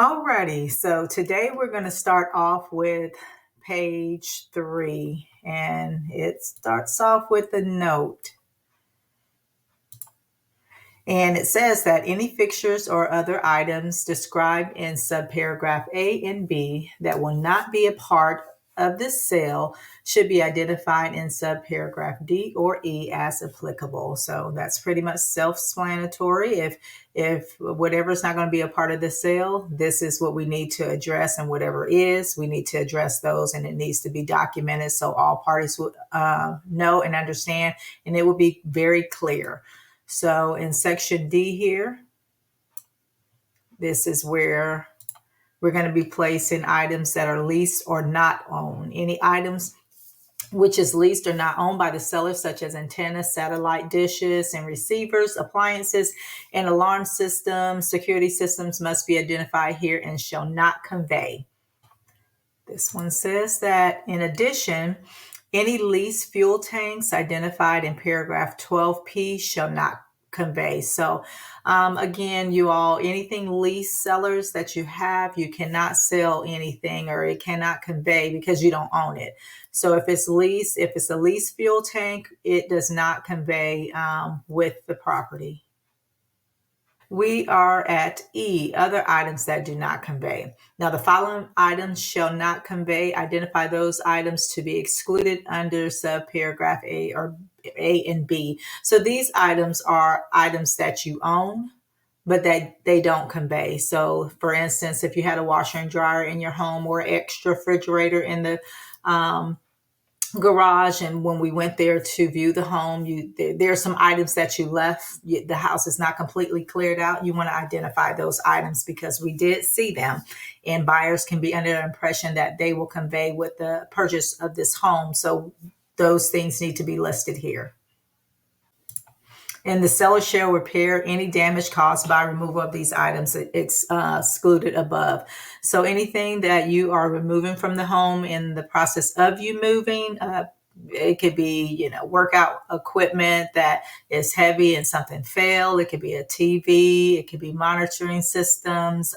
Alrighty, so today we're going to start off with page 3, and it starts off with a note. And it says that any fixtures or other items described in subparagraph A and B that will not be a part of this sale should be identified in subparagraph D or E as applicable. So that's pretty much self-explanatory. If whatever is not going to be a part of the sale, this is what we need to address, and whatever is, we need to address those, and it needs to be documented so all parties will know and understand, and it will be very clear. So in section D here, this is where we're going to be placing items that are leased or not owned. Any items which is leased or not owned by the seller, such as antennas, satellite dishes and receivers, appliances, and alarm systems, security systems, must be identified here and shall not convey. This one says that, in addition, any leased fuel tanks identified in paragraph 12P shall not convey. So again, you all, anything lease sellers that you have, you cannot sell anything, or it cannot convey because you don't own it. So if it's leased, if it's a leased fuel tank, it does not convey with the property. We are at E, other items that do not convey. Now, the following items shall not convey. Identify those items to be excluded under subparagraph A or A and B. So these items are items that you own, but that they don't convey. So for instance, if you had a washer and dryer in your home or extra refrigerator in the garage, and when we went there to view the home, there are some items that you left. The house is not completely cleared out. You want to identify those items because we did see them, and buyers can be under the impression that they will convey with the purchase of this home. So those things need to be listed here. And the seller shall repair any damage caused by removal of these items excluded above. So anything that you are removing from the home in the process of you moving, it could be, workout equipment that is heavy and something failed. It could be a TV. It could be monitoring systems,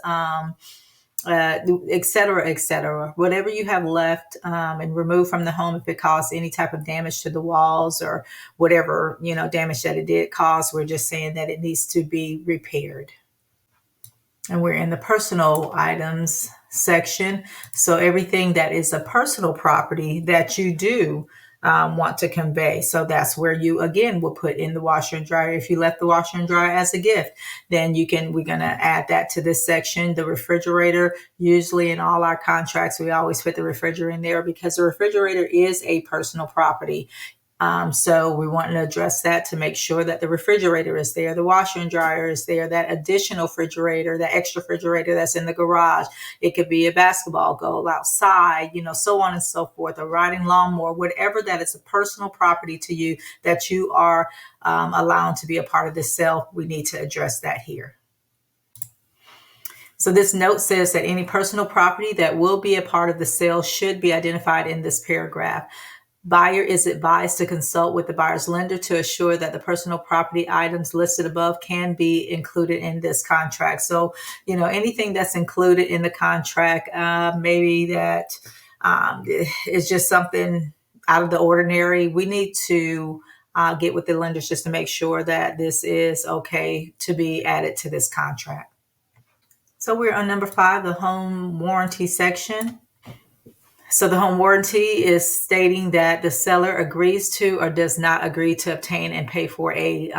et cetera, et cetera. Whatever you have left and removed from the home, if it caused any type of damage to the walls or whatever, damage that it did cause, we're just saying that it needs to be repaired. And we're in the personal items section. So everything that is a personal property that you do want to convey. So that's where you, again, will put in the washer and dryer. If you left the washer and dryer as a gift, then we're going to add that to this section. The refrigerator, usually in all our contracts, we always put the refrigerator in there because the refrigerator is a personal property. So we want to address that to make sure that the refrigerator is there, the washer and dryer is there, that additional refrigerator, that extra refrigerator that's in the garage. It could be a basketball goal outside, so on and so forth, a riding lawnmower, whatever that is a personal property to you that you are allowing to be a part of the sale. We need to address that here. So this note says that any personal property that will be a part of the sale should be identified in this paragraph. Buyer is advised to consult with the buyer's lender to assure that the personal property items listed above can be included in this contract. So, anything that's included in the contract, maybe that is just something out of the ordinary. We need to get with the lenders just to make sure that this is okay to be added to this contract. So we're on number 5, the home warranty section. So the home warranty is stating that the seller agrees to or does not agree to obtain and pay for at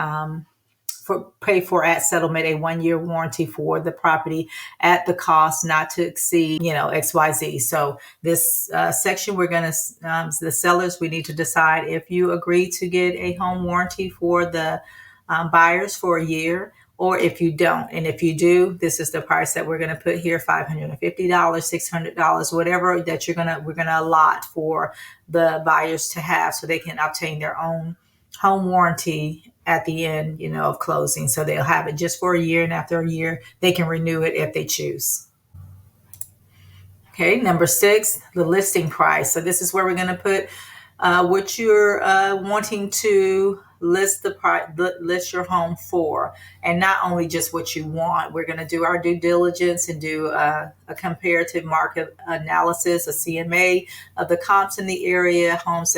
settlement a 1-year warranty for the property at the cost not to exceed, XYZ. So this section, we're going to, the sellers, we need to decide if you agree to get a home warranty for the buyers for a year, or if you don't. And if you do, this is the price that we're going to put here, $550, $600, whatever that we're going to allot for the buyers to have so they can obtain their own home warranty at the end, of closing. So they'll have it just for a year, and after a year, they can renew it if they choose. Okay, number 6, the listing price. So this is where we're going to put what you're wanting to list the price, list your home for, and not only just what you want. We're going to do our due diligence and do a comparative market analysis, a CMA of the comps in the area, homes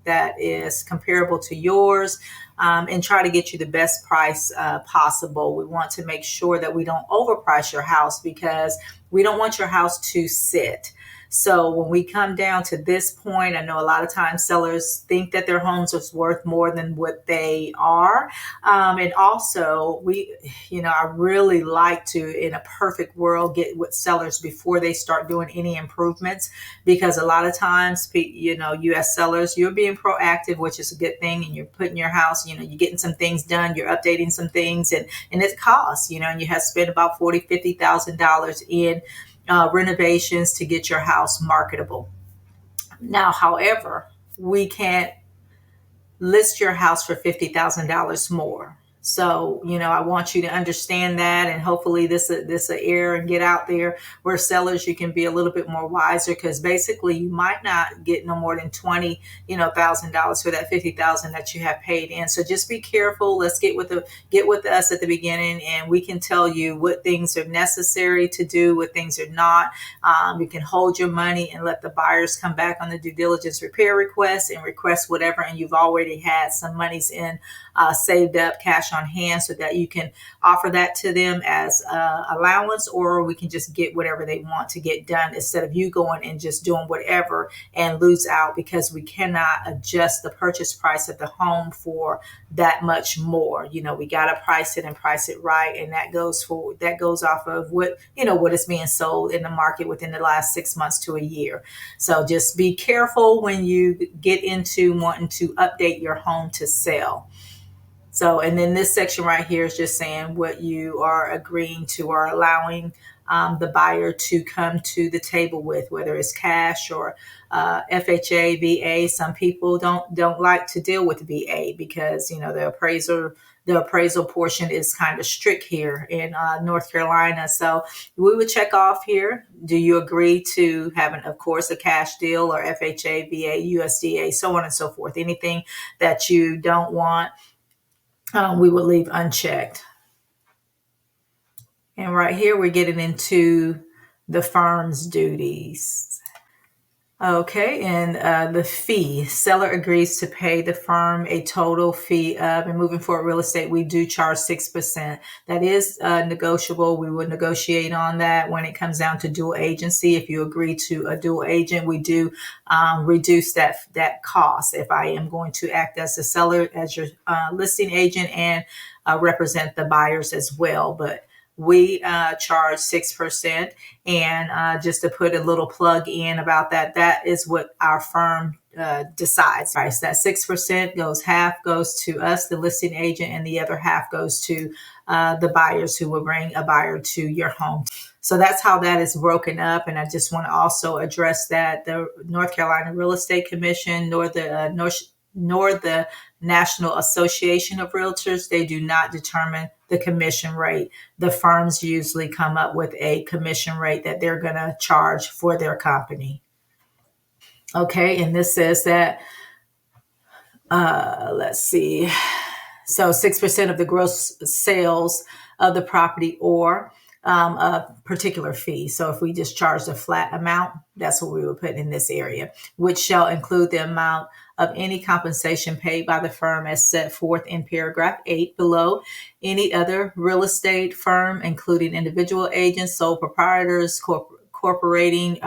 that is comparable to yours, and try to get you the best price possible. We want to make sure that we don't overprice your house because we don't want your house to sit. So when we come down to this point, I know a lot of times sellers think that their homes are worth more than what they are. And also I really like to, in a perfect world, get with sellers before they start doing any improvements, because a lot of times, you as sellers, you're being proactive, which is a good thing. And you're putting your house, you're getting some things done, you're updating some things, and it costs, and you have spent about $40,000-$50,000 in renovations to get your house marketable. Now, however, we can't list your house for $50,000 more. So, I want you to understand that, and hopefully this will air and get out there where sellers, you can be a little bit more wiser, because basically you might not get no more than $20,000 for that $50,000 that you have paid in. So just be careful. Let's get with us at the beginning, and we can tell you what things are necessary to do, what things are not. You can hold your money and let the buyers come back on the due diligence repair request and request whatever, and you've already had some monies in saved up, cash on hand, so that you can offer that to them as allowance, or we can just get whatever they want to get done, instead of you going and just doing whatever and lose out, because we cannot adjust the purchase price of the home for that much more. We got to price it and price it right, and that goes off of what is being sold in the market within the last 6 months to a year. So just be careful when you get into wanting to update your home to sell. So, and then this section right here is just saying what you are agreeing to or allowing the buyer to come to the table with, whether it's cash or FHA, VA. Some people don't like to deal with VA because the appraisal portion is kind of strict here in North Carolina. So we would check off here. Do you agree to having, of course, a cash deal or FHA, VA, USDA, so on and so forth? Anything that you don't want, we would leave unchecked. And right here, we're getting into the firm's duties. Okay, and the fee. Seller agrees to pay the firm a total fee of, and moving forward real estate, we do charge 6%. That is negotiable. We will negotiate on that when it comes down to dual agency. If you agree to a dual agent, we do reduce that cost. If I am going to act as a seller, as your listing agent, and represent the buyers as well, but we charge 6%. And just to put a little plug in about that is what our firm decides. Right? So that 6% half goes to us, the listing agent, and the other half goes to the buyers, who will bring a buyer to your home. So that's how that is broken up. And I just want to also address that the North Carolina Real Estate Commission, nor the National Association of Realtors, they do not determine the commission rate. The firms usually come up with a commission rate that they're going to charge for their company. Okay, and this says that, let's see, so 6% of the gross sales of the property, or a particular fee. So if we just charge a flat amount, that's what we would put in this area, which shall include the amount of any compensation paid by the firm as set forth in paragraph 8 below. Any other real estate firm, including individual agents, sole proprietors, cooperating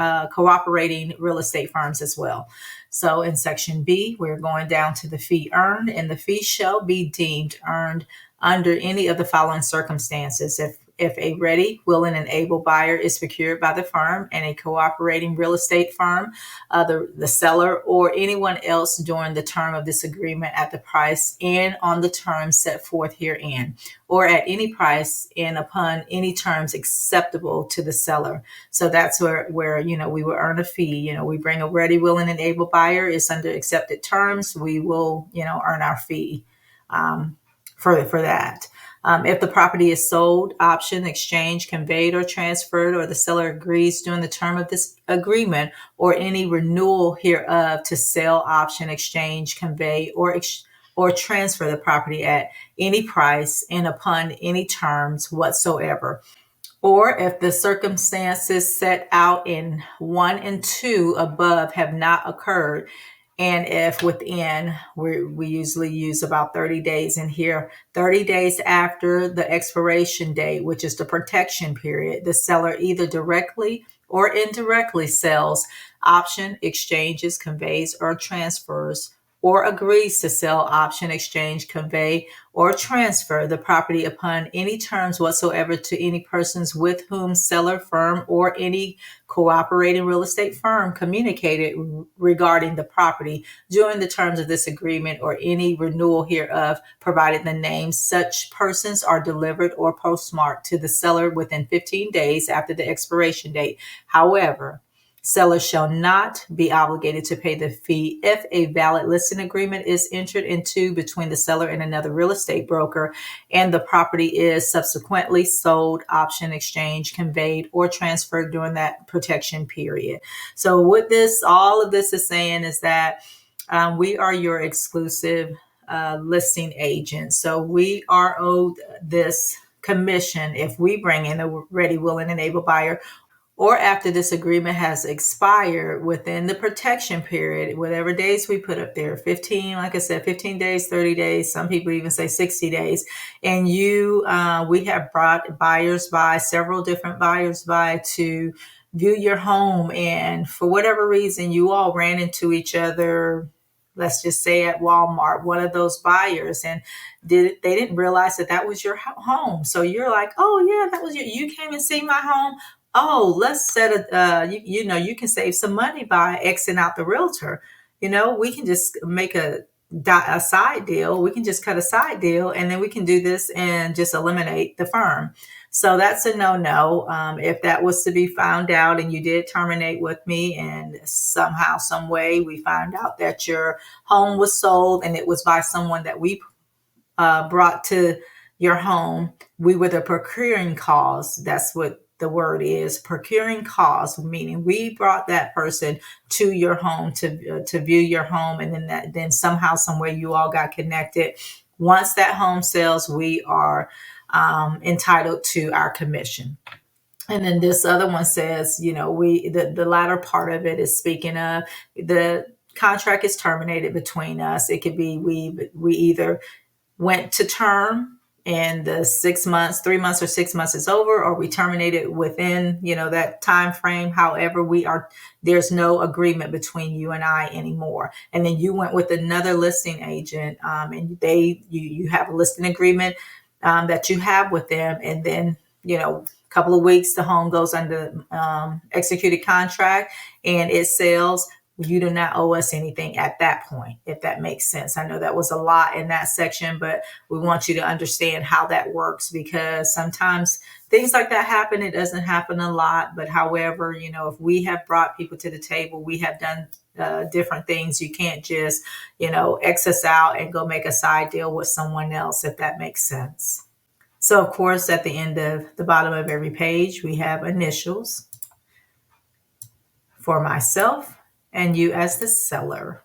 real estate firms as well. So in section B, we're going down to the fee earned, and the fee shall be deemed earned under any of the following circumstances. If a ready, willing, and able buyer is procured by the firm and a cooperating real estate firm, the seller, or anyone else during the term of this agreement at the price and on the terms set forth herein, or at any price and upon any terms acceptable to the seller. So that's where we will earn a fee. We bring a ready, willing, and able buyer. It's under accepted terms. We will earn our fee for that. If the property is sold, optioned, exchanged, conveyed, or transferred, or the seller agrees during the term of this agreement or any renewal hereof to sell, option, exchange, convey, or or transfer the property at any price and upon any terms whatsoever. Or if the circumstances set out in 1 and 2 above have not occurred, and if within, we usually use about 30 days in here, 30 days after the expiration date, which is the protection period, the seller either directly or indirectly sells, option, exchanges, conveys, or transfers, or agrees to sell, option, exchange, convey, or transfer the property upon any terms whatsoever to any persons with whom seller firm or any cooperating real estate firm communicated regarding the property during the terms of this agreement or any renewal hereof, provided the names such persons are delivered or postmarked to the seller within 15 days after the expiration date. However, sellers shall not be obligated to pay the fee if a valid listing agreement is entered into between the seller and another real estate broker, and the property is subsequently sold, option, exchange, conveyed, or transferred during that protection period. So what all of this is saying is that we are your exclusive listing agent. So we are owed this commission if we bring in a ready, willing, and able buyer, or after this agreement has expired within the protection period, whatever days we put up there, 15, like I said, 15 days, 30 days, some people even say 60 days. And we have brought several different buyers by to view your home. And for whatever reason, you all ran into each other, let's just say at Walmart, one of those buyers, and they didn't realize that was your home. So you're like, oh yeah, that was you came and see my home. Oh, let's set you can save some money by Xing out the realtor. We can just make a side deal. We can just cut a side deal, and then we can do this and just eliminate the firm. So that's a no-no. If that was to be found out and you did terminate with me, and somehow, some way we found out that your home was sold and it was by someone that we brought to your home, we were the procuring cause. That's what the word is, procuring cause, meaning we brought that person to your home to view your home, and then somehow, some way, you all got connected. Once that home sells, we are entitled to our commission. And then this other one says, the latter part of it is speaking of the contract is terminated between us. It could be we either went to term and the 6 months, 3 months or 6 months is over, or we terminated within, that time frame. However, there's no agreement between you and I anymore. And then you went with another listing agent, and you have a listing agreement that you have with them. And then, a couple of weeks, the home goes under executed contract and it sells. You do not owe us anything at that point, if that makes sense. I know that was a lot in that section, but we want you to understand how that works, because sometimes things like that happen. It doesn't happen a lot, but however, if we have brought people to the table, we have done different things. You can't just, X us out and go make a side deal with someone else, if that makes sense. So of course, at the end of the bottom of every page, we have initials for myself and you as the seller.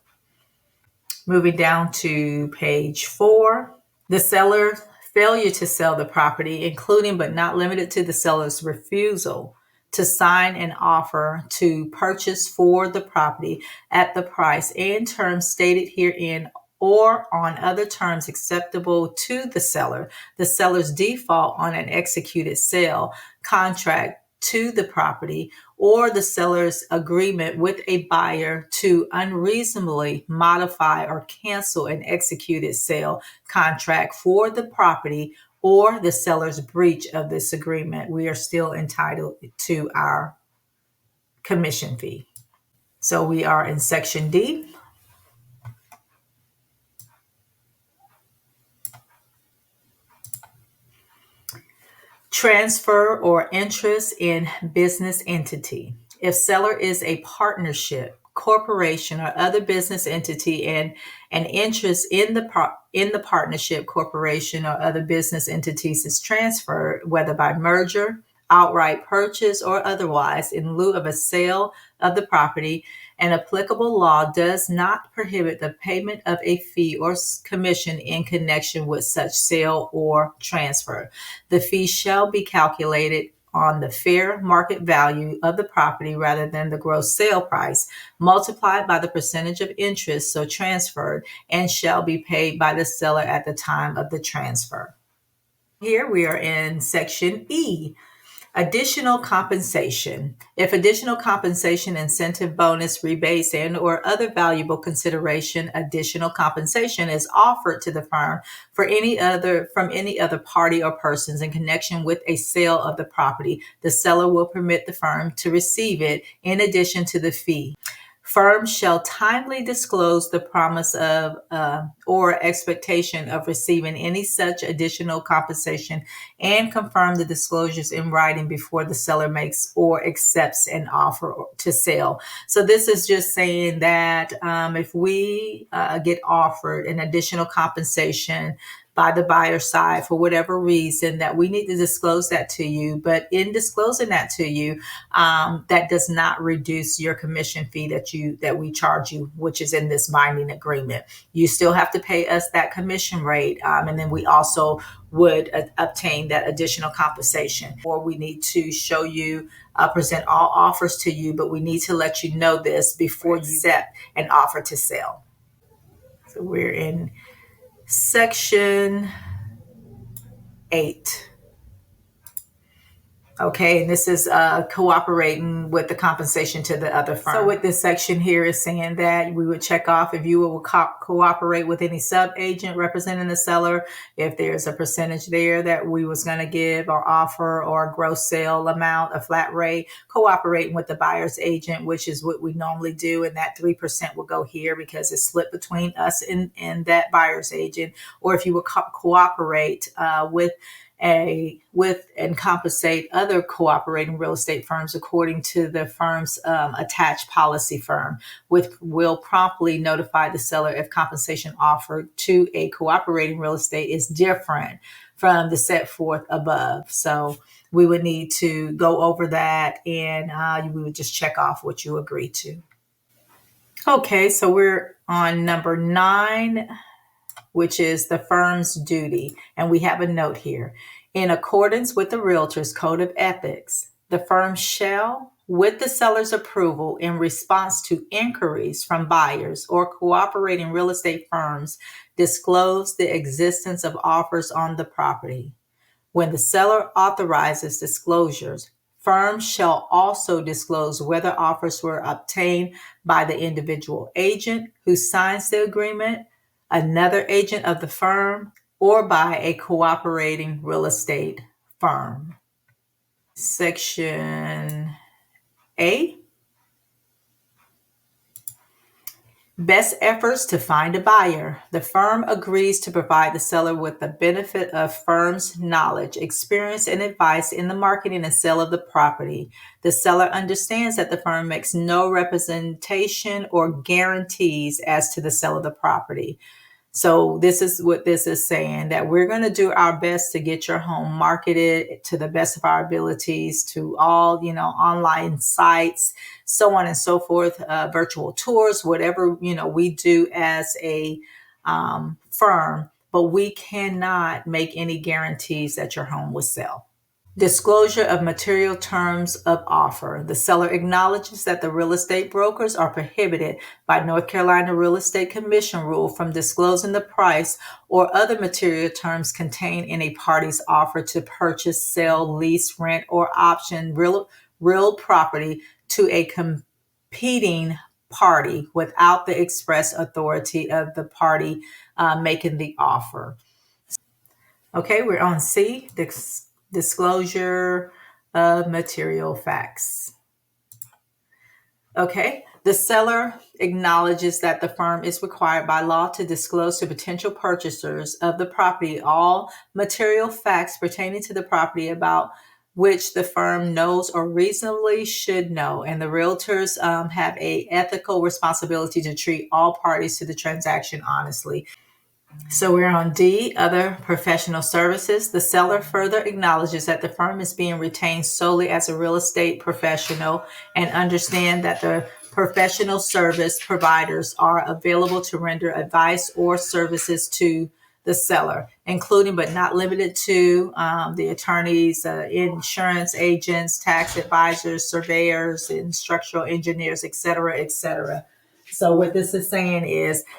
Moving down to page 4, the seller's failure to sell the property, including but not limited to the seller's refusal to sign an offer to purchase for the property at the price and terms stated herein, or on other terms acceptable to the seller's default on an executed sale contract to the property, or the seller's agreement with a buyer to unreasonably modify or cancel an executed sale contract for the property, or the seller's breach of this agreement, we are still entitled to our commission fee. So we are in section D. Transfer or interest in business entity. If seller is a partnership, corporation, or other business entity, and an interest in the partnership, corporation, or other business entities is transferred, whether by merger, outright purchase, or otherwise in lieu of a sale of the property. An applicable law does not prohibit the payment of a fee or commission in connection with such sale or transfer. The fee shall be calculated on the fair market value of the property rather than the gross sale price, multiplied by the percentage of interest so transferred, and shall be paid by the seller at the time of the transfer. Here we are in section E. Additional compensation. If additional compensation, incentive, bonus, rebates, and or other valuable consideration, additional compensation is offered to the firm from any other party or persons in connection with a sale of the property, the seller will permit the firm to receive it in addition to the fee. Firms shall timely disclose the promise of or expectation of receiving any such additional compensation and confirm the disclosures in writing before the seller makes or accepts an offer to sell. So this is just saying that if we get offered an additional compensation by the buyer side for whatever reason, that we need to disclose that to you. But in disclosing that to you, that does not reduce your commission fee that we charge you, which is in this binding agreement. You still have to pay us that commission rate, and then we also would obtain that additional compensation. Or we need to show you, present all offers to you, but we need to let you know this before you accept an offer to sell. So we're in section 8. Okay, and this is cooperating with the compensation to the other firm. So what this section here is saying that we would check off if you will cooperate with any sub-agent representing the seller, if there's a percentage there that we was going to give or offer, or a gross sale amount, a flat rate, cooperating with the buyer's agent, which is what we normally do, and that 3% will go here because it's split between us and that buyer's agent. Or if you would cooperate and compensate other cooperating real estate firms according to the firm's attached policy firm, which will promptly notify the seller if compensation offered to a cooperating real estate is different from the set forth above. So we would need to go over that, and we would just check off what you agree to. Okay, so we're on number 9, which is the firm's duty. And we have a note here. In accordance with the Realtor's Code of Ethics, the firm shall, with the seller's approval, in response to inquiries from buyers or cooperating real estate firms, disclose the existence of offers on the property. When the seller authorizes disclosures, firms shall also disclose whether offers were obtained by the individual agent who signs the agreement, another agent of the firm, or by a cooperating real estate firm. Section A. Best efforts to find a buyer. The firm agrees to provide the seller with the benefit of firm's knowledge, experience, and advice in the marketing and sale of the property. The seller understands that the firm makes no representation or guarantees as to the sale of the property. So this is what this is saying, that we're going to do our best to get your home marketed to the best of our abilities to all, online sites, so on and so forth, virtual tours, whatever, we do as a firm, but we cannot make any guarantees that your home will sell. Disclosure of material terms of offer. The seller acknowledges that the real estate brokers are prohibited by North Carolina Real Estate Commission rule from disclosing the price or other material terms contained in a party's offer to purchase, sell, lease, rent, or option real property to a competing party without the express authority of the party making the offer. Okay, we're on C, disclosure of material facts. Okay, the seller acknowledges that the firm is required by law to disclose to potential purchasers of the property all material facts pertaining to the property about which the firm knows or reasonably should know, and the realtors have an ethical responsibility to treat all parties to the transaction honestly. So we're on D, other professional services. The seller further acknowledges that the firm is being retained solely as a real estate professional and understand that the professional service providers are available to render advice or services to the seller, including but not limited to the attorneys, insurance agents, tax advisors, surveyors, and structural engineers, et cetera, et cetera. So what this is saying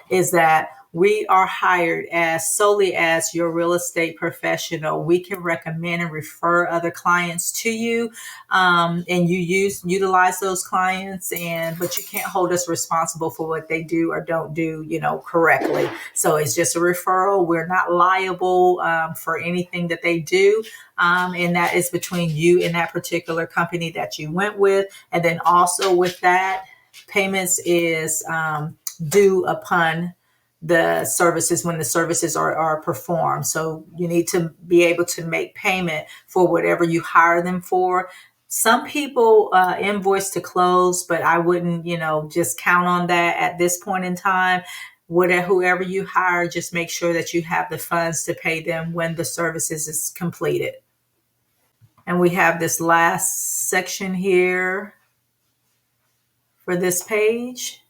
is that we are hired as solely as your real estate professional. We can recommend and refer other clients to you, and you utilize those clients, but you can't hold us responsible for what they do or don't do, correctly. So it's just a referral. We're not liable for anything that they do, and that is between you and that particular company that you went with. And then also with that, payments is due upon the services when the services are performed. So you need to be able to make payment for whatever you hire them for. Some people invoice to close, but I wouldn't, just count on that at this point in time. Whoever you hire, just make sure that you have the funds to pay them when the services is completed. And we have this last section here for this page,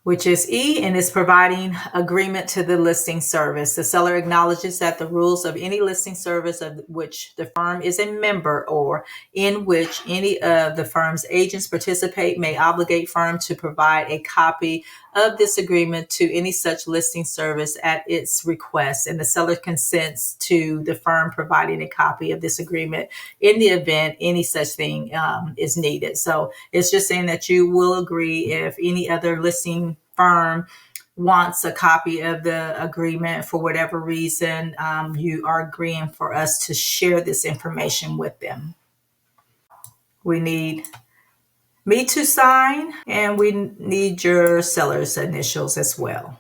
which is E, and is providing agreement to the listing service. The seller acknowledges that the rules of any listing service of which the firm is a member or in which any of the firm's agents participate may obligate firm to provide a copy of this agreement to any such listing service at its request, and the seller consents to the firm providing a copy of this agreement in the event any such thing is needed. So it's just saying that you will agree if any other listing firm wants a copy of the agreement for whatever reason, you are agreeing for us to share this information with them. We need me to sign, and we need your seller's initials as well.